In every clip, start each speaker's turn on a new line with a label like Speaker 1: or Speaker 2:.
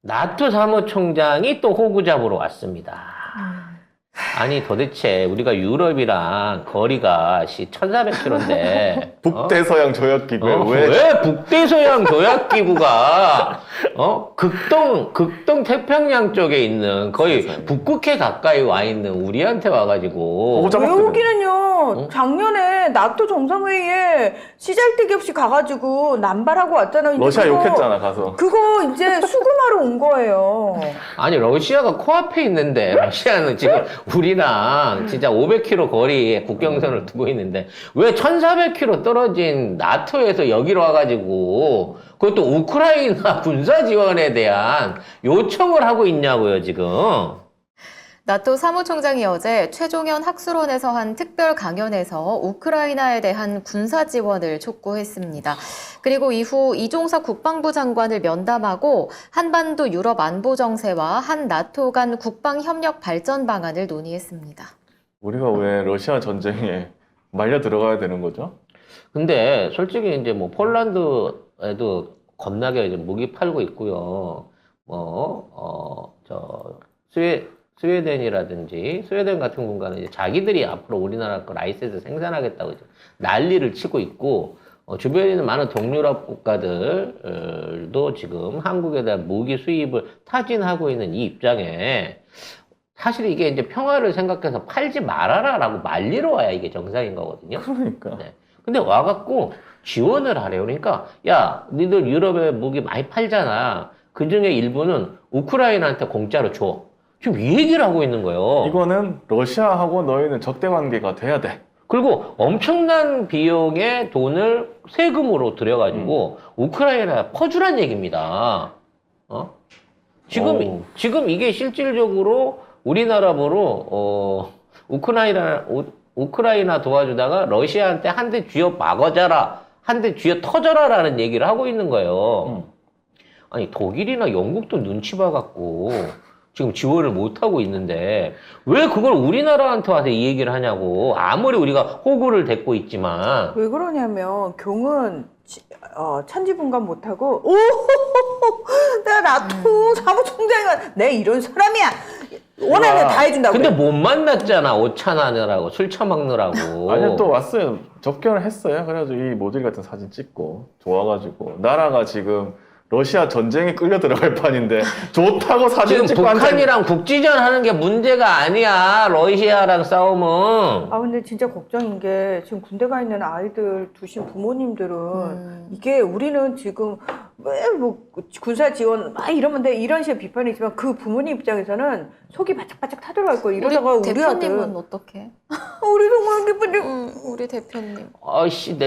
Speaker 1: 나토 사무총장이 또 호구 잡으러 왔습니다. 아니 도대체 우리가 유럽이랑 거리가 1400km인데
Speaker 2: 북대서양 조약기구에
Speaker 1: 왜 북대서양 조약기구가 극동 태평양 쪽에 있는 거의 북극해 가까이 와 있는 우리한테 와가지고
Speaker 3: 외우기는요. 작년에 나토 정상회의에 씨잘데기 없이 가가지고 남발하고 왔잖아요. 근데
Speaker 2: 러시아
Speaker 3: 그거-
Speaker 2: 욕했잖아 가서.
Speaker 3: 그거 이제 수금하러 온 거예요.
Speaker 1: 아니 러시아가 코앞에 있는데 러시아는 지금 우리랑 진짜 500km 거리에 국경선을 두고 있는데 왜 1400km 떨어진 나토에서 여기로 와가지고 그것도 우크라이나 군사 지원에 대한 요청을 하고 있냐고요 지금.
Speaker 4: 나토 사무총장이 어제 최종현 학술원에서 한 특별 강연에서 우크라이나에 대한 군사 지원을 촉구했습니다. 그리고 이후 이종석 국방부 장관을 면담하고 한반도 유럽 안보 정세와 한 나토 간 국방 협력 발전 방안을 논의했습니다.
Speaker 2: 우리가 왜 러시아 전쟁에 말려 들어가야 되는 거죠?
Speaker 1: 근데 솔직히 이제 뭐 폴란드에도 겁나게 이제 무기 팔고 있고요. 스웨덴이라든지 스웨덴 같은 공간은 이제 자기들이 앞으로 우리나라 거 라이센스 생산하겠다고 이제 난리를 치고 있고 주변에 있는 많은 동유럽 국가들도 지금 한국에 대한 무기 수입을 타진하고 있는 이 입장에 사실 이게 이제 평화를 생각해서 팔지 말아라라고 말리러 와야 이게 정상인 거거든요.
Speaker 2: 그러니까.
Speaker 1: 네. 근데 와갖고 지원을 하래요. 그러니까 야, 니들 유럽에 무기 많이 팔잖아. 그 중에 일부는 우크라이나한테 공짜로 줘. 지금 이 얘기를 하고 있는 거예요.
Speaker 2: 이거는 러시아하고 너희는 적대 관계가 돼야 돼.
Speaker 1: 그리고 엄청난 비용의 돈을 세금으로 들여가지고 우크라이나에 퍼주란 얘기입니다. 지금 이게 실질적으로 우리나라 보러 우크라이나 도와주다가 러시아한테 한 대 쥐어 막아자라, 한 대 쥐어 터져라라는 얘기를 하고 있는 거예요. 아니 독일이나 영국도 눈치 봐갖고 지금 지원을 못하고 있는데 왜 그걸 우리나라한테 와서 이 얘기를 하냐고. 아무리 우리가 호구를 댔고 있지만
Speaker 3: 왜 그러냐면 경은 천지분간 못하고 내가 나토 사무총장이 내 이런 사람이야. 원하는 거 다 해준다고.
Speaker 1: 근데
Speaker 3: 그래.
Speaker 1: 못 만났잖아. 옷 차나느라고 술 처먹느라고.
Speaker 2: 아니 또 왔어요. 접견을 했어요. 그래가지고 이 모듈 같은 사진 찍고 좋아가지고 나라가 지금 러시아 전쟁에 끌려 들어갈 판인데 좋다고 사진
Speaker 1: 지금
Speaker 2: 찍고
Speaker 1: 북한이랑 국지전 하는 게 문제가 아니야. 러시아랑 싸움은.
Speaker 3: 근데 진짜 걱정인 게 지금 군대 가 있는 아이들 두신 부모님들은 이게 우리는 지금 왜 뭐 군사 지원 막 이러면 돼 이런 식의 비판이 있지만 그 부모님 입장에서는 속이 바짝바짝 타들어갈 거예요. 이러다가 우리
Speaker 4: 대표님은
Speaker 3: 아들
Speaker 4: 어떻게?
Speaker 3: 우리 정말 기쁜데
Speaker 4: 우리 대표님.
Speaker 1: 아이씨,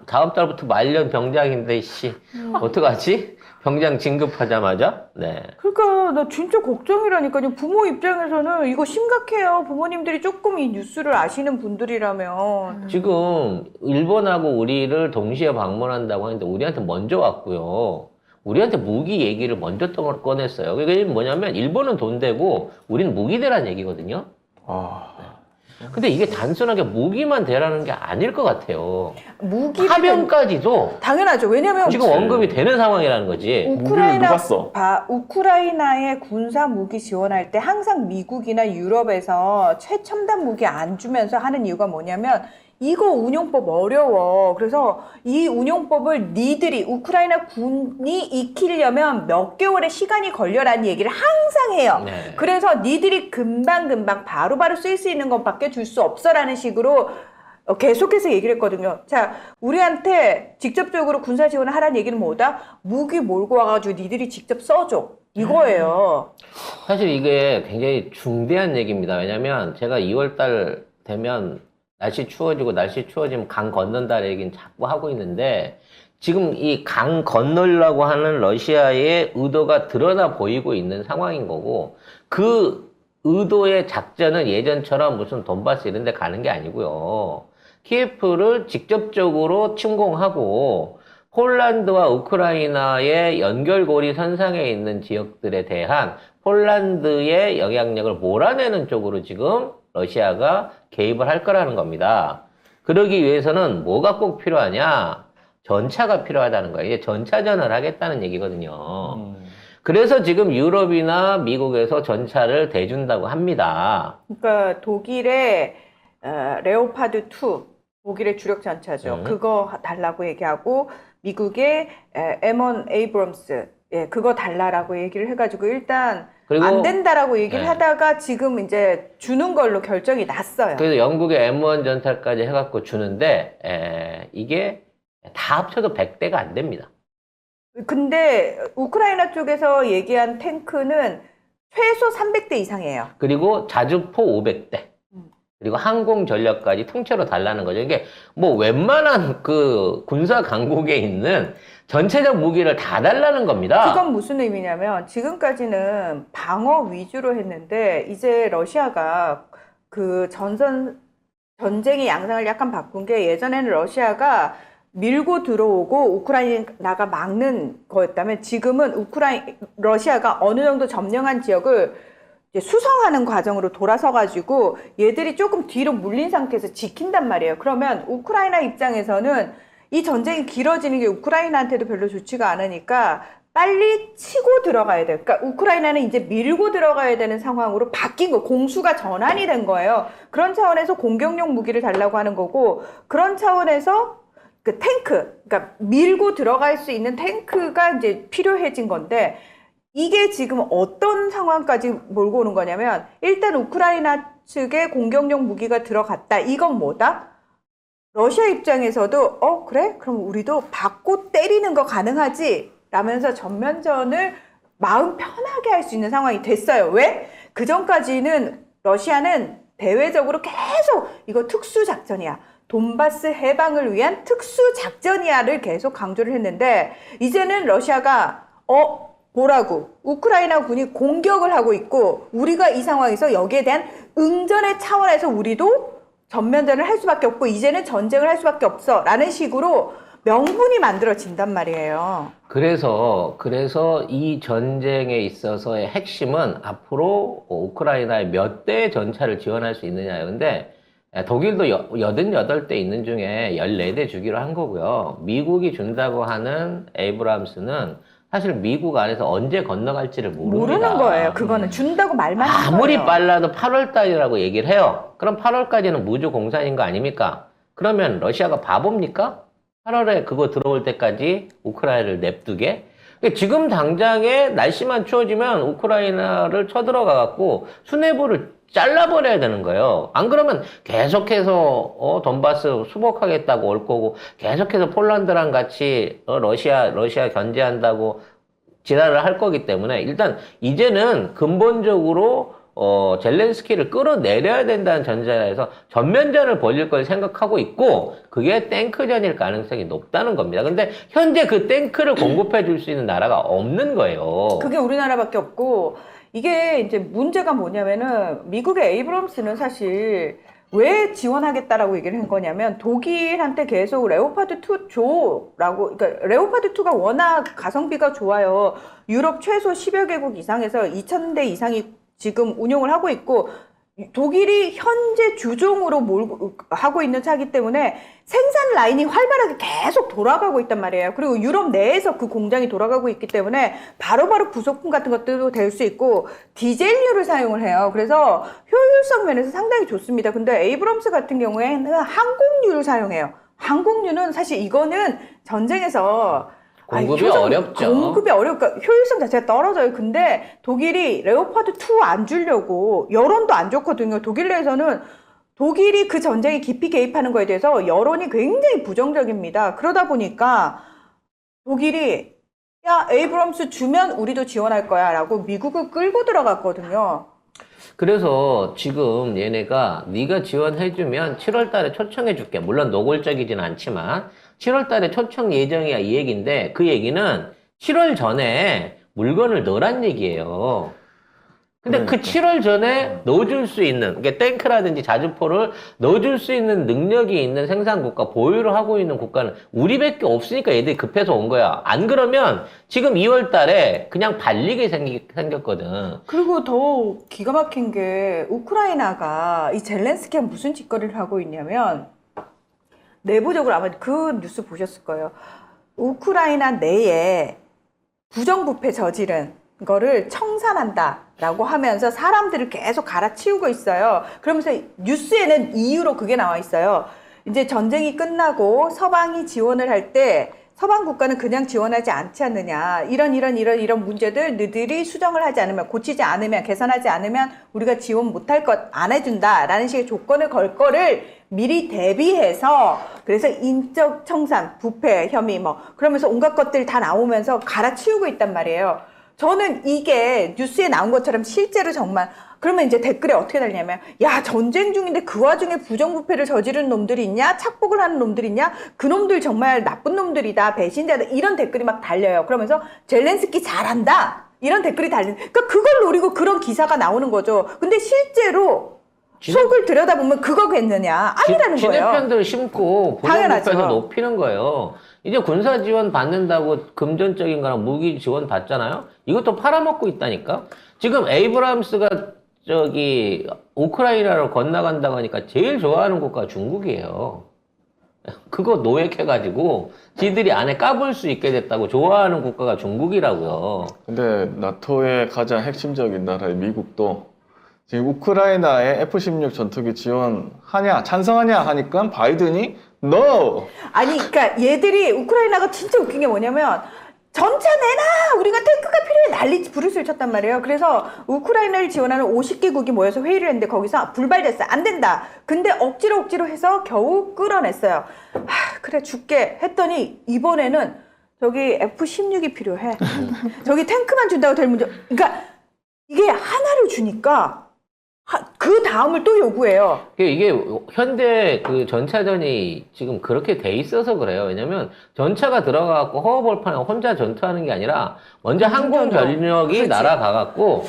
Speaker 1: 다음 달부터 말년 병장인데, 씨. 어떡하지? 병장 진급하자마자? 네.
Speaker 3: 그러니까 나 진짜 걱정이라니까요. 부모 입장에서는 이거 심각해요. 부모님들이 조금 이 뉴스를 아시는 분들이라면.
Speaker 1: 지금 일본하고 우리를 동시에 방문한다고 하는데 우리한테 먼저 왔고요. 우리한테 무기 얘기를 먼저 꺼냈어요. 그게 뭐냐면 일본은 돈 대고 우리는 무기 대란 얘기거든요. 근데 이게 단순하게 무기만 대라는 게 아닐 것 같아요.
Speaker 3: 무기
Speaker 1: 파병까지도
Speaker 3: 당연하죠. 왜냐면
Speaker 1: 지금 언급이 되는 상황이라는 거지.
Speaker 2: 무기를 누가 써?
Speaker 3: 우크라이나에 군사 무기 지원할 때 항상 미국이나 유럽에서 최첨단 무기 안 주면서 하는 이유가 뭐냐면 이거 운용법 어려워. 그래서 이 운용법을 니들이 우크라이나 군이 익히려면 몇 개월의 시간이 걸려라는 얘기를 항상 해요.
Speaker 1: 네.
Speaker 3: 그래서 니들이 금방금방 바로바로 쓸 수 있는 것밖에 줄 수 없어라는 식으로 계속해서 얘기를 했거든요. 자, 우리한테 직접적으로 군사 지원을 하라는 얘기는 뭐다? 무기 몰고 와가지고 니들이 직접 써줘. 이거예요.
Speaker 1: 사실 이게 굉장히 중대한 얘기입니다. 왜냐면 제가 2월 달 되면 날씨 추워지면 강 건넌다는 얘기는 자꾸 하고 있는데 지금 이 강 건너려고 하는 러시아의 의도가 드러나 보이고 있는 상황인 거고 그 의도의 작전은 예전처럼 무슨 돈바스 이런 데 가는 게 아니고요. 키예프를 직접적으로 침공하고 폴란드와 우크라이나의 연결고리 선상에 있는 지역들에 대한 폴란드의 영향력을 몰아내는 쪽으로 지금 러시아가 개입을 할 거라는 겁니다. 그러기 위해서는 뭐가 꼭 필요하냐? 전차가 필요하다는 거예요. 이제 전차전을 하겠다는 얘기거든요. 그래서 지금 유럽이나 미국에서 전차를 대준다고 합니다.
Speaker 3: 그러니까 독일의 레오파드 2, 독일의 주력 전차죠. 그거 달라고 얘기하고 미국의 M1 에이브럼스, 예, 그거 달라라고 얘기를 해가지고 일단
Speaker 1: 그리고
Speaker 3: 안 된다라고 얘기를
Speaker 1: 네.
Speaker 3: 하다가 지금 이제 주는 걸로 결정이 났어요.
Speaker 1: 그래서 영국의 M1 전차까지 해갖고 주는데 이게 다 합쳐도 100대가 안 됩니다.
Speaker 3: 근데 우크라이나 쪽에서 얘기한 탱크는 최소 300대 이상이에요.
Speaker 1: 그리고 자주포 500대. 그리고 항공 전력까지 통째로 달라는 거죠. 이게 뭐 웬만한 그 군사 강국에 있는 전체적 무기를 다 달라는 겁니다.
Speaker 3: 그건 무슨 의미냐면 지금까지는 방어 위주로 했는데 이제 러시아가 그 전쟁의 양상을 약간 바꾼 게 예전에는 러시아가 밀고 들어오고 우크라이나가 막는 거였다면 지금은 러시아가 어느 정도 점령한 지역을 이제 수성하는 과정으로 돌아서 가지고 얘들이 조금 뒤로 물린 상태에서 지킨단 말이에요. 그러면 우크라이나 입장에서는 이 전쟁이 길어지는 게 우크라이나한테도 별로 좋지가 않으니까 빨리 치고 들어가야 돼요. 그러니까 우크라이나는 이제 밀고 들어가야 되는 상황으로 바뀐 거, 공수가 전환이 된 거예요. 그런 차원에서 공격용 무기를 달라고 하는 거고, 그런 차원에서 그 탱크, 그러니까 밀고 들어갈 수 있는 탱크가 이제 필요해진 건데, 이게 지금 어떤 상황까지 몰고 오는 거냐면, 일단 우크라이나 측에 공격용 무기가 들어갔다. 이건 뭐다? 러시아 입장에서도 그래? 그럼 우리도 받고 때리는 거 가능하지? 라면서 전면전을 마음 편하게 할 수 있는 상황이 됐어요. 왜? 그전까지는 러시아는 대외적으로 계속 이거 특수작전이야. 돈바스 해방을 위한 특수작전이야를 계속 강조를 했는데 이제는 러시아가 뭐라고? 우크라이나 군이 공격을 하고 있고 우리가 이 상황에서 여기에 대한 응전의 차원에서 우리도 전면전을 할 수밖에 없고 이제는 전쟁을 할 수밖에 없어 라는 식으로 명분이 만들어진단 말이에요.
Speaker 1: 그래서 이 전쟁에 있어서의 핵심은 앞으로 우크라이나에 몇 대의 전차를 지원할 수 있느냐예요. 근데 독일도 88대 있는 중에 14대 주기로 한 거고요. 미국이 준다고 하는 에이브람스는 사실 미국 안에서 언제 건너갈지를 모릅니다.
Speaker 3: 모르는 거예요. 그거는 준다고 말만 한
Speaker 1: 아무리
Speaker 3: 거예요.
Speaker 1: 빨라도 8월 달이라고 얘기를 해요. 그럼 8월까지는 무주 공산인 거 아닙니까? 그러면 러시아가 바보입니까? 8월에 그거 들어올 때까지 우크라이나를 냅두게? 지금 당장에 날씨만 추워지면 우크라이나를 쳐들어가 갖고 수뇌부를 잘라버려야 되는 거예요. 안 그러면 계속해서 돈바스 수복하겠다고 올 거고 계속해서 폴란드랑 같이 러시아 견제한다고 지랄을 할 거기 때문에 일단 이제는 근본적으로 젤렌스키를 끌어내려야 된다는 전제에서 전면전을 벌일 걸 생각하고 있고 그게 탱크전일 가능성이 높다는 겁니다. 근데 현재 그 탱크를 공급해 줄 수 있는 나라가 없는 거예요.
Speaker 3: 그게 우리나라밖에 없고 이게 이제 문제가 뭐냐면은 미국의 에이브럼스는 사실 왜 지원하겠다라고 얘기를 한 거냐면 독일한테 계속 레오파드 2 줘라고 그러니까 레오파드 2가 워낙 가성비가 좋아요. 유럽 최소 10여 개국 이상에서 2,000대 이상이 지금 운용을 하고 있고 독일이 현재 주종으로 하고 있는 차기 때문에 생산 라인이 활발하게 계속 돌아가고 있단 말이에요. 그리고 유럽 내에서 그 공장이 돌아가고 있기 때문에 바로바로 부속품 같은 것들도 될 수 있고 디젤류를 사용을 해요. 그래서 효율성 면에서 상당히 좋습니다. 근데 에이브럼스 같은 경우에는 항공유를 사용해요. 항공유는 사실 이거는 전쟁에서
Speaker 1: 공급이 어렵죠.
Speaker 3: 공급이 어려우니까 효율성 자체가 떨어져요. 근데 독일이 레오파드 2 안 주려고 여론도 안 좋거든요. 독일 내에서는 독일이 그 전쟁에 깊이 개입하는 거에 대해서 여론이 굉장히 부정적입니다. 그러다 보니까 독일이 야 에이브럼스 주면 우리도 지원할 거야 라고 미국을 끌고 들어갔거든요.
Speaker 1: 그래서 지금 얘네가 네가 지원해주면 7월 달에 초청해줄게. 물론 노골적이진 않지만 7월 달에 초청 예정이야 이 얘기인데 그 얘기는 7월 전에 물건을 넣으란 얘기예요. 근데 그 7월 전에 넣어줄 수 있는, 그러니까 탱크라든지 자주포를 넣어줄 수 있는 능력이 있는 생산국가, 보유를 하고 있는 국가는 우리밖에 없으니까 얘들이 급해서 온 거야. 안 그러면 지금 2월 달에 그냥 발리게 생겼거든.
Speaker 3: 그리고 더 기가 막힌 게 우크라이나가 이 젤렌스키가 무슨 짓거리를 하고 있냐면 내부적으로 아마 그 뉴스 보셨을 거예요. 우크라이나 내에 부정부패 저지른 거를 청산한다라고 하면서 사람들을 계속 갈아치우고 있어요. 그러면서 뉴스에는 이유로 그게 나와 있어요. 이제 전쟁이 끝나고 서방이 지원을 할 때 서방 국가는 그냥 지원하지 않지 않느냐. 이런 문제들 너희들이 수정을 하지 않으면, 고치지 않으면, 개선하지 않으면 우리가 지원 못할 것 안 해준다라는 식의 조건을 걸 거를 미리 대비해서, 그래서 인적 청산, 부패 혐의 그러면서 온갖 것들 다 나오면서 갈아치우고 있단 말이에요. 저는 이게 뉴스에 나온 것처럼 실제로 정말, 그러면 이제 댓글에 어떻게 달냐면, 야, 전쟁 중인데 그 와중에 부정부패를 저지르는 놈들이 있냐? 착복을 하는 놈들이 있냐? 그 놈들 정말 나쁜 놈들이다, 배신자다, 이런 댓글이 막 달려요. 그러면서 젤렌스키 잘한다, 이런 댓글이 달리는, 그러니까 그걸 노리고 그런 기사가 나오는 거죠. 근데 실제로 속을 들여다보면 그거겠느냐? 아니라는 거예요.
Speaker 1: 진해편들 심고
Speaker 3: 당연하죠.
Speaker 1: 부정부패도 높이는 거예요. 이제 군사 지원 받는다고 금전적인 거나 무기 지원 받잖아요. 이것도 팔아먹고 있다니까. 지금 에이브람스가 저기 우크라이나로 건너간다고 하니까 제일 좋아하는 국가가 중국이에요. 그거 노획해가지고 지들이 안에 까불 수 있게 됐다고 좋아하는 국가가 중국이라고요.
Speaker 2: 근데 나토의 가장 핵심적인 나라인 미국도 지금 우크라이나에 F-16 전투기 지원하냐, 찬성하냐 하니까 바이든이 NO!
Speaker 3: 아니, 그러니까 얘들이, 우크라이나가 진짜 웃긴 게 뭐냐면, 전차 내놔! 우리가 탱크가 필요해! 난리 부르스를 쳤단 말이에요. 그래서 우크라이나를 지원하는 50개국이 모여서 회의를 했는데 거기서 불발됐어요. 안 된다. 근데 억지로 해서 겨우 끌어냈어요. 그래, 줄게. 했더니 이번에는 저기 F-16이 필요해. 저기 탱크만 준다고 될 문제. 그러니까 이게 하나를 주니까 그 다음을 또 요구해요.
Speaker 1: 이게 현대 그 전차전이 지금 그렇게 돼 있어서 그래요. 왜냐면 전차가 들어가갖고 허허벌판에 혼자 전투하는 게 아니라 먼저 항공 전력이
Speaker 3: 그렇지.
Speaker 1: 날아가갖고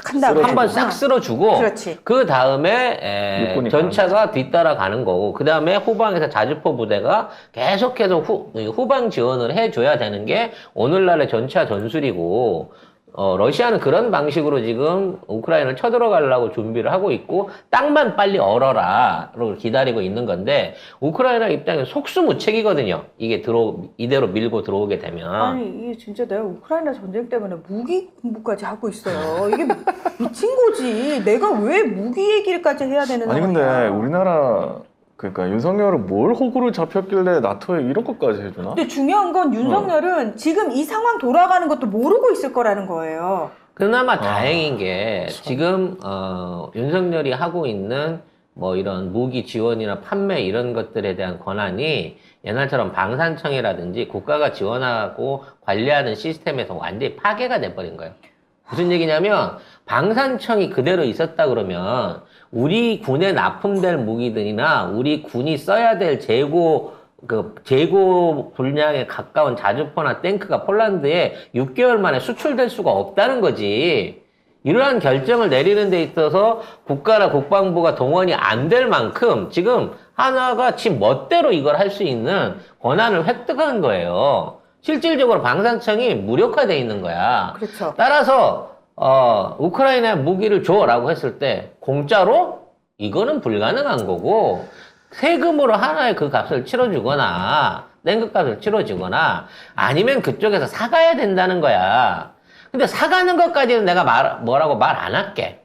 Speaker 3: 한다고.
Speaker 1: 한 번 싹 쓸어주고
Speaker 3: 그렇지.
Speaker 1: 그 다음에
Speaker 2: 육군이
Speaker 1: 전차가 뒤따라가는 거고 그 다음에 후방에서 자주포 부대가 계속해서 후방 지원을 해줘야 되는 게 오늘날의 전차 전술이고 러시아는 그런 방식으로 지금 우크라이나를 쳐들어가려고 준비를 하고 있고 땅만 빨리 얼어라로 기다리고 있는 건데 우크라이나 입장에 속수무책이거든요. 이게 이대로 밀고 들어오게 되면.
Speaker 3: 아니, 이게 진짜 내가 우크라이나 전쟁 때문에 무기 공부까지 하고 있어요. 이게 미친 거지. 내가 왜 무기 얘기까지 해야 되는
Speaker 2: 아니
Speaker 3: 상황이야.
Speaker 2: 근데 우리나라 그러니까 윤석열은 뭘 호구를 잡혔길래 나토에 이런 것까지 해주나?
Speaker 3: 근데 중요한 건 윤석열은 지금 이 상황 돌아가는 것도 모르고 있을 거라는 거예요.
Speaker 1: 그나마 다행인 게 지금 윤석열이 하고 있는 뭐 이런 무기 지원이나 판매 이런 것들에 대한 권한이 옛날처럼 방산청이라든지 국가가 지원하고 관리하는 시스템에서 완전히 파괴가 돼버린 거예요. 무슨 얘기냐면 방산청이 그대로 있었다 그러면 우리 군에 납품될 무기들이나 우리 군이 써야 될 재고 분량에 가까운 자주포나 탱크가 폴란드에 6개월 만에 수출될 수가 없다는 거지. 이러한 결정을 내리는 데 있어서 국가나 국방부가 동원이 안 될 만큼 지금 하나가 지 멋대로 이걸 할 수 있는 권한을 획득한 거예요. 실질적으로 방산청이 무력화돼 있는 거야.
Speaker 3: 그렇죠.
Speaker 1: 따라서 우크라이나에 무기를 줘라고 했을 때 공짜로? 이거는 불가능한 거고 세금으로 하나의 그 값을 치러주거나 땡급값을 치러주거나 아니면 그쪽에서 사가야 된다는 거야. 근데 사가는 것까지는 내가 뭐라고 말 안 할게.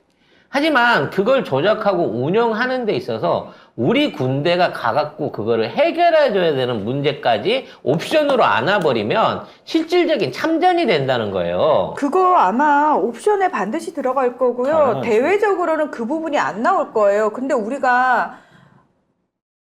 Speaker 1: 하지만 그걸 조작하고 운영하는 데 있어서 우리 군대가 가갖고 그거를 해결해줘야 되는 문제까지 옵션으로 안아버리면 실질적인 참전이 된다는 거예요.
Speaker 3: 그거 아마 옵션에 반드시 들어갈 거고요.
Speaker 2: 당연하죠.
Speaker 3: 대외적으로는 그 부분이 안 나올 거예요. 근데 우리가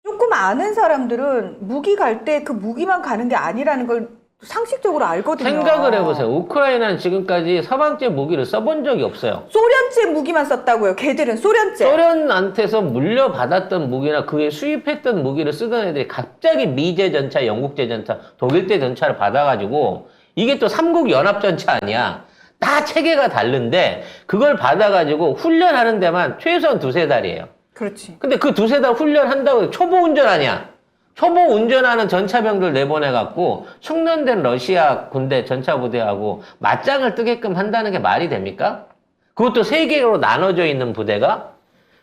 Speaker 3: 조금 아는 사람들은 무기 갈 때 그 무기만 가는 게 아니라는 걸 상식적으로 알거든요.
Speaker 1: 생각을 해보세요. 우크라이나는 지금까지 서방제 무기를 써본 적이 없어요.
Speaker 3: 소련제 무기만 썼다고요. 걔들은 소련제.
Speaker 1: 소련한테서 물려받았던 무기나 그에 수입했던 무기를 쓰던 애들이 갑자기 미제 전차, 영국제 전차, 독일제 전차를 받아가지고 이게 또 삼국 연합 전차 아니야. 다 체계가 다른데 그걸 받아가지고 훈련하는 데만 최소한 2-3달이에요.
Speaker 3: 그렇지.
Speaker 1: 근데 그 2-3달 훈련한다고 초보 운전 아니야. 초보 운전하는 전차병들 내보내갖고 숙련된 러시아 군대 전차부대하고 맞짱을 뜨게끔 한다는 게 말이 됩니까? 그것도 3개로 나눠져 있는 부대가?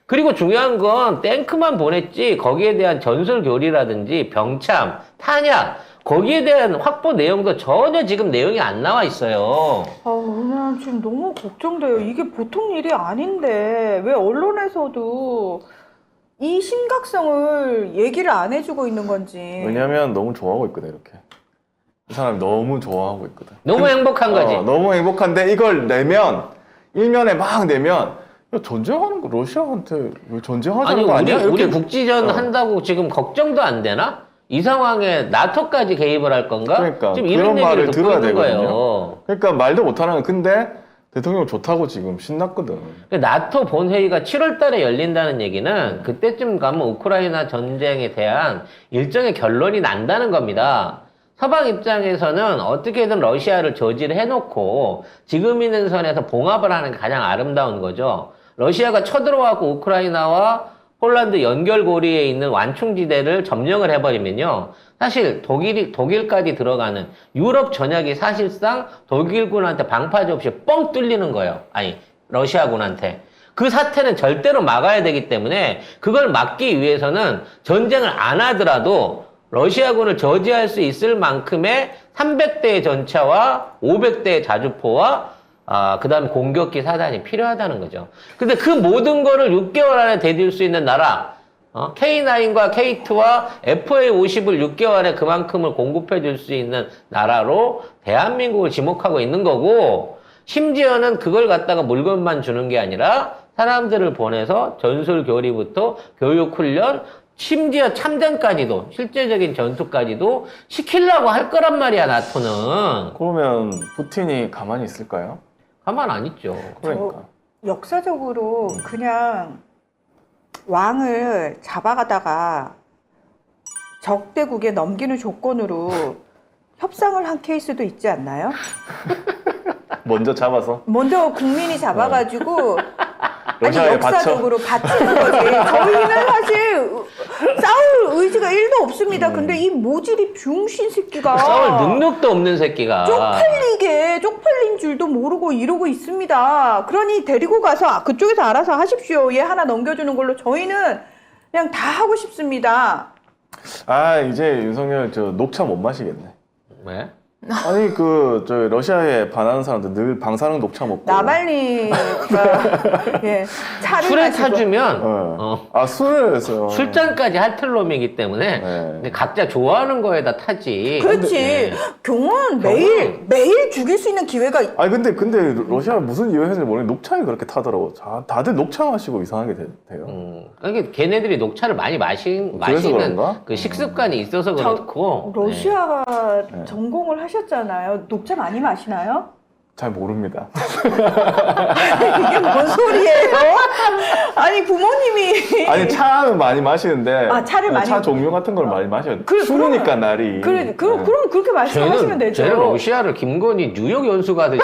Speaker 1: 그리고 중요한 건 탱크만 보냈지 거기에 대한 전술 교리라든지 병참, 탄약, 거기에 대한 확보 내용도 전혀 지금 내용이 안 나와 있어요.
Speaker 3: 난 지금 너무 걱정돼요. 이게 보통 일이 아닌데 왜 언론에서도 이 심각성을 얘기를 안 해주고 있는 건지.
Speaker 2: 왜냐면 너무 좋아하고 있거든, 이렇게. 이 사람이 너무 좋아하고 있거든.
Speaker 1: 너무 행복한 거지.
Speaker 2: 너무 행복한데 이걸 내면, 일면에 막 내면, 야, 전쟁하는 거 러시아한테 왜 전쟁하자는
Speaker 1: 아니
Speaker 2: 거
Speaker 1: 우리
Speaker 2: 아니야? 이렇게
Speaker 1: 국지전 한다고 지금 걱정도 안 되나? 이 상황에 나토까지 개입을 할 건가?
Speaker 2: 그러니까
Speaker 1: 지금 이런
Speaker 2: 그런
Speaker 1: 얘기를
Speaker 2: 말을
Speaker 1: 듣고
Speaker 2: 들어야
Speaker 1: 있는
Speaker 2: 되거든요.
Speaker 1: 거예요.
Speaker 2: 그러니까 말도 못하는 근데 대통령 좋다고 지금 신났거든.
Speaker 1: 나토 본회의가 7월 달에 열린다는 얘기는 그때쯤 가면 우크라이나 전쟁에 대한 일정의 결론이 난다는 겁니다. 서방 입장에서는 어떻게든 러시아를 저지를 해놓고 지금 있는 선에서 봉합을 하는 게 가장 아름다운 거죠. 러시아가 쳐들어와서 우크라이나와 폴란드 연결고리에 있는 완충지대를 점령을 해버리면요. 사실 독일까지 들어가는 유럽 전역이 사실상 독일군한테 방파제 없이 뻥 뚫리는 거예요. 아니, 러시아군한테. 그 사태는 절대로 막아야 되기 때문에 그걸 막기 위해서는 전쟁을 안 하더라도 러시아군을 저지할 수 있을 만큼의 300대의 전차와 500대의 자주포와 그 다음에 공격기 사단이 필요하다는 거죠. 근데 그 모든 거를 6개월 안에 대들 수 있는 나라, K9과 K2와 FA50을 6개월 안에 그만큼을 공급해 줄 수 있는 나라로 대한민국을 지목하고 있는 거고, 심지어는 그걸 갖다가 물건만 주는 게 아니라 사람들을 보내서 전술 교리부터 교육 훈련, 심지어 참전까지도, 실제적인 전투까지도 시키려고 할 거란 말이야, 나토는.
Speaker 2: 그러면 푸틴이 가만히 있을까요?
Speaker 1: 가만 안 있죠.
Speaker 2: 그러니까.
Speaker 3: 역사적으로 그냥 왕을 잡아가다가 적대국에 넘기는 조건으로 협상을 한 케이스도 있지 않나요?
Speaker 2: 먼저 잡아서
Speaker 3: 먼저 국민이 잡아가지고 아니
Speaker 2: 러시아에
Speaker 3: 역사적으로 바치는 거지. 저희는 사실 싸울 의지가 1도 없습니다. 근데 이 모질이 병신 새끼가
Speaker 1: 싸울 능력도 없는 새끼가.
Speaker 3: 쪽팔린 줄도 모르고 이러고 있습니다. 그러니 데리고 가서 그쪽에서 알아서 하십시오. 얘 하나 넘겨주는 걸로 저희는 그냥 다 하고 싶습니다.
Speaker 2: 이제 윤석열 저 녹차 못 마시겠네.
Speaker 1: 왜?
Speaker 2: 아니 저 러시아에 반하는 사람들 늘 방사능 녹차 먹고
Speaker 3: 나발리가 예, 차를
Speaker 1: 술에
Speaker 3: 마시고
Speaker 1: 타주면
Speaker 2: 술을 해서
Speaker 1: 술잔까지 핥을 놈이기 때문에 근데 각자 좋아하는 거에다 타지.
Speaker 3: 그렇지.
Speaker 1: 네.
Speaker 3: 경은 매일 죽일 수 있는 기회가
Speaker 2: 근데 러시아 무슨 이유 했는지 모르겠는데 녹차에 그렇게 타더라고. 다들 녹차 마시고 이상하게 돼요.
Speaker 1: 그러니까 걔네들이 녹차를 많이
Speaker 2: 그래서
Speaker 1: 마시는
Speaker 2: 그런가?
Speaker 1: 그 식습관이 있어서 그렇고.
Speaker 3: 러시아가
Speaker 2: 네.
Speaker 3: 전공을 하셨잖아요. 녹차 많이 마시나요?
Speaker 2: 잘 모릅니다.
Speaker 3: 이게 뭔 소리예요? 아니 부모님이
Speaker 2: 아니 차는 많이 마시는데
Speaker 3: 차를 많이
Speaker 2: 차 종류 같은 걸 많이 마셔요.
Speaker 3: 그래,
Speaker 2: 추우니까 날이.
Speaker 3: 그럼 그렇게 말씀하시면 되죠.
Speaker 1: 쟤는 러시아를 김건희 뉴욕 연수 가듯이.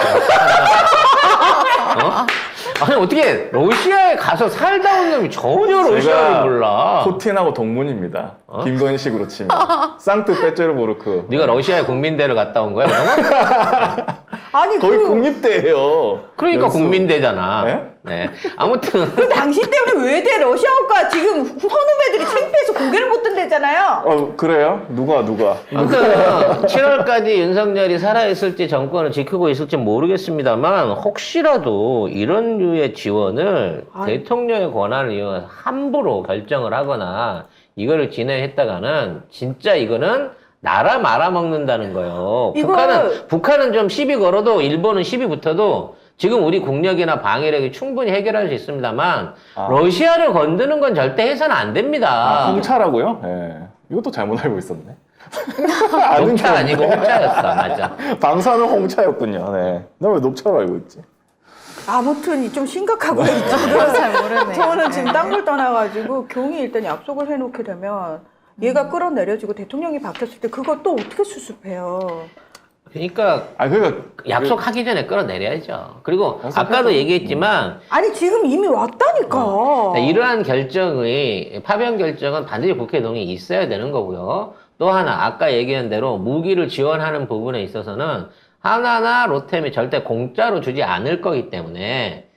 Speaker 1: 아니 어떻게 러시아에 가서 살다 온 놈이 전혀 러시아를
Speaker 2: 제가
Speaker 1: 몰라.
Speaker 2: 푸틴하고 동문입니다. 김건희식으로 치면 상트페테르부르크.
Speaker 1: 네가 러시아에 국민대를 갔다 온 거야 그러면?
Speaker 3: 아니
Speaker 2: 거의 국립대예요.
Speaker 1: 그러니까
Speaker 2: 연수.
Speaker 1: 국민대잖아.
Speaker 2: 네?
Speaker 1: 네. 아무튼
Speaker 3: 그 당신 때문에 왜 돼? 러시아가 지금 선후배들이 창피해서 고개를 못 든대잖아요.
Speaker 2: 그래요? 누가?
Speaker 1: 아무튼 7월까지 윤석열이 살아있을지 정권을 지키고 있을지 모르겠습니다만 혹시라도 이런 류의 지원을 대통령의 권한을 이용해서 함부로 결정을 하거나 이거를 진행했다가는 진짜 이거는 나라 말아먹는다는 거예요. 북한은 좀 시비 걸어도 일본은 시비 붙어도 지금 우리 국력이나 방위력이 충분히 해결할 수 있습니다만 러시아를 건드는 건 절대 해서는 안 됩니다.
Speaker 2: 홍차라고요? 예. 이것도 잘못 알고 있었네.
Speaker 1: 녹차 아니고 홍차였어. 맞아.
Speaker 2: 방사능 홍차였군요. 네. 나 왜 녹차로 알고 있지?
Speaker 3: 아무튼 좀 심각하고요.
Speaker 4: 잘 모르네.
Speaker 3: 저는 지금 딴 걸 떠나가지고 경이 일단 약속을 해놓게 되면 얘가 끌어내려지고 대통령이 바뀌었을 때 그걸 또 어떻게 수습해요?
Speaker 1: 그러니까 약속하기 전에 끌어내려야죠. 그리고 아까도 얘기했지만
Speaker 3: 아니 지금 이미 왔다니까.
Speaker 1: 이러한 파병 결정은 반드시 국회 동의 있어야 되는 거고요. 또 하나 아까 얘기한 대로 무기를 지원하는 부분에 있어서는 하나나 로템이 절대 공짜로 주지 않을 거기 때문에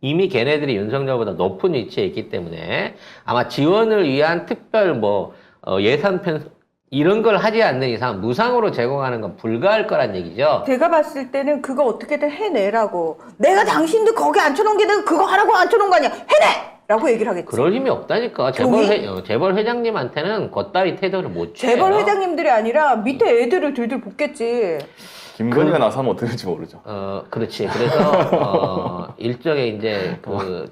Speaker 1: 이미 걔네들이 윤석열보다 높은 위치에 있기 때문에 아마 지원을 위한 특별 예산 이런 걸 하지 않는 이상 무상으로 제공하는 건 불가할 거란 얘기죠.
Speaker 3: 제가 봤을 때는 그거 어떻게든 해내라고. 내가 당신들 거기 앉혀놓은 게 내가 그거 하라고 앉혀놓은 거 아니야. 해내! 라고 얘기를 하겠지.
Speaker 1: 그럴 힘이 없다니까. 재벌 회장님한테는 겉다리 태도를 못 취해요.
Speaker 3: 재벌 회장님들이 아니라 밑에 애들을 들들 볶겠지.
Speaker 2: 김건희가 나서면 어떻게 될지 모르죠.
Speaker 1: 그렇지. 그래서 일종의 이제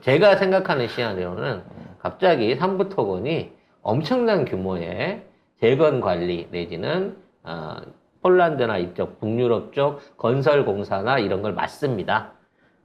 Speaker 1: 제가 생각하는 시나리오는 갑자기 삼부토건이 엄청난 규모의 재건 관리 내지는 폴란드나 이쪽 북유럽 쪽 건설 공사나 이런 걸 맡습니다.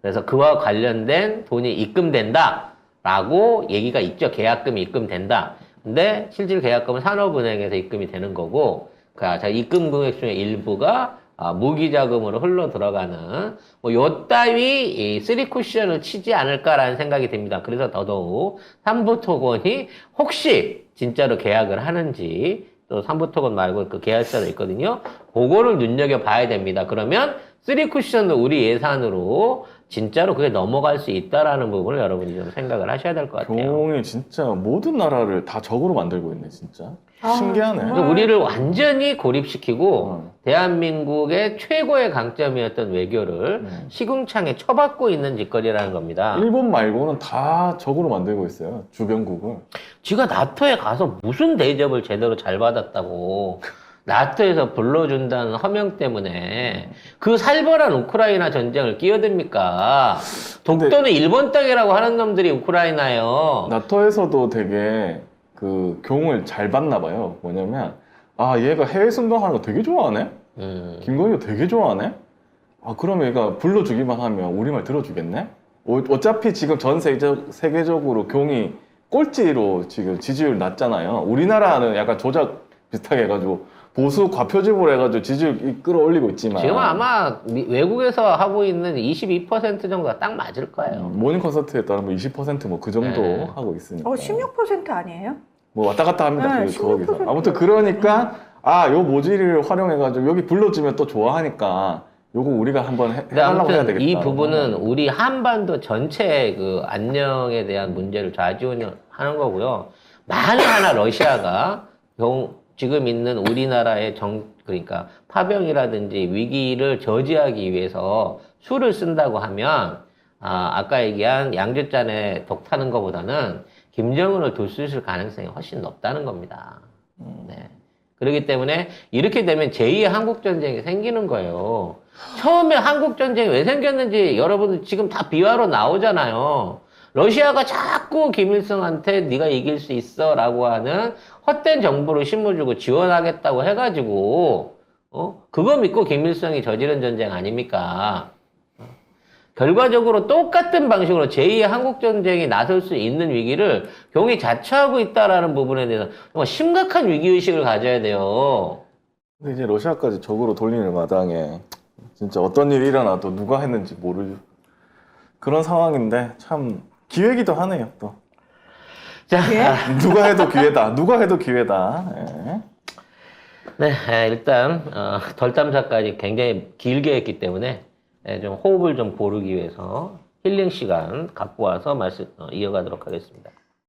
Speaker 1: 그래서 그와 관련된 돈이 입금된다라고 얘기가 있죠. 계약금이 입금된다. 근데 실질 계약금은 산업은행에서 입금이 되는 거고, 자, 입금 금액 중에 일부가 무기 자금으로 흘러 들어가는 요 따위 이 3쿠션을 치지 않을까라는 생각이 듭니다. 그래서 더더욱 삼부토건이 혹시 진짜로 계약을 하는지, 또 삼부토건 말고 그 계약서도 있거든요. 그거를 눈여겨봐야 됩니다. 그러면 3쿠션도 우리 예산으로 진짜로 그게 넘어갈 수 있다라는 부분을 여러분이 좀 생각을 하셔야 될 것 같아요.
Speaker 2: 경이 진짜 모든 나라를 다 적으로 만들고 있네, 진짜. 신기하네.
Speaker 3: 정말.
Speaker 1: 그러니까 우리를 완전히 고립시키고 대한민국의 최고의 강점이었던 외교를 시궁창에 처박고 있는 짓거리라는 겁니다.
Speaker 2: 일본 말고는 다 적으로 만들고 있어요, 주변국을.
Speaker 1: 지가 나토에 가서 무슨 대접을 제대로 잘 받았다고 나토에서 불러준다는 허명 때문에 그 살벌한 우크라이나 전쟁을 끼어듭니까? 독도는 일본 땅이라고 하는 놈들이 우크라이나예요.
Speaker 2: 나토에서도 되게 그 교훈을 잘 받나 봐요. 뭐냐면, 얘가 해외 순방하는 거 되게 좋아하네? 김건희가 되게 좋아하네? 그럼 얘가 불러주기만 하면 우리말 들어주겠네? 어차피 지금 전 세계적으로 경이 꼴찌로 지금 지지율 낮잖아요. 우리나라는 약간 조작 비슷하게 해가지고 보수 과표집으로 해가지고 지지율 끌어올리고 있지만
Speaker 1: 지금 아마 외국에서 하고 있는 22% 정도가 딱 맞을 거예요.
Speaker 2: 모닝 콘서트에 따르면 20% 그 정도
Speaker 1: 네.
Speaker 2: 하고 있으니까
Speaker 3: 16% 아니에요?
Speaker 2: 왔다 갔다 합니다.
Speaker 3: 네,
Speaker 2: 거기서
Speaker 3: 16%.
Speaker 2: 아무튼 그러니까 요 모질을 활용해가지고 여기 불러주면 또 좋아하니까 요거 우리가 한번
Speaker 1: 근데
Speaker 2: 해달라고 해야
Speaker 1: 아무튼
Speaker 2: 되겠다.
Speaker 1: 이 부분은 우리 한반도 전체의 그 안녕에 대한 문제를 좌지우지하는 거고요. 만에 하나 러시아가 지금 있는 우리나라의 그러니까 파병이라든지 위기를 저지하기 위해서 수를 쓴다고 하면 아까 얘기한 양조잔에 독 타는 것보다는 김정은을 둘 수 있을 가능성이 훨씬 높다는 겁니다. 네. 그렇기 때문에 이렇게 되면 제2의 한국전쟁이 생기는 거예요. 처음에 한국전쟁이 왜 생겼는지 여러분들 지금 다 비화로 나오잖아요. 러시아가 자꾸 김일성한테 네가 이길 수 있어 라고 하는 헛된 정보를 심어주고 지원하겠다고 해가지고 그거 믿고 김일성이 저지른 전쟁 아닙니까? 결과적으로 똑같은 방식으로 제2의 한국전쟁이 나설 수 있는 위기를 경이 자처하고 있다라는 부분에 대해서 정말 심각한 위기의식을 가져야 돼요.
Speaker 2: 근데 이제 러시아까지 적으로 돌리는 마당에 진짜 어떤 일이 일어나도 누가 했는지 모를 그런 상황인데 참 기회기도 하네요 또.
Speaker 1: 자,
Speaker 2: 누가 해도 기회다. 누가 해도 기회다. 예.
Speaker 1: 네, 일단 덜담 작가님 굉장히 길게 했기 때문에 좀 호흡을 좀 고르기 위해서 힐링 시간 갖고 와서 이어가도록 하겠습니다.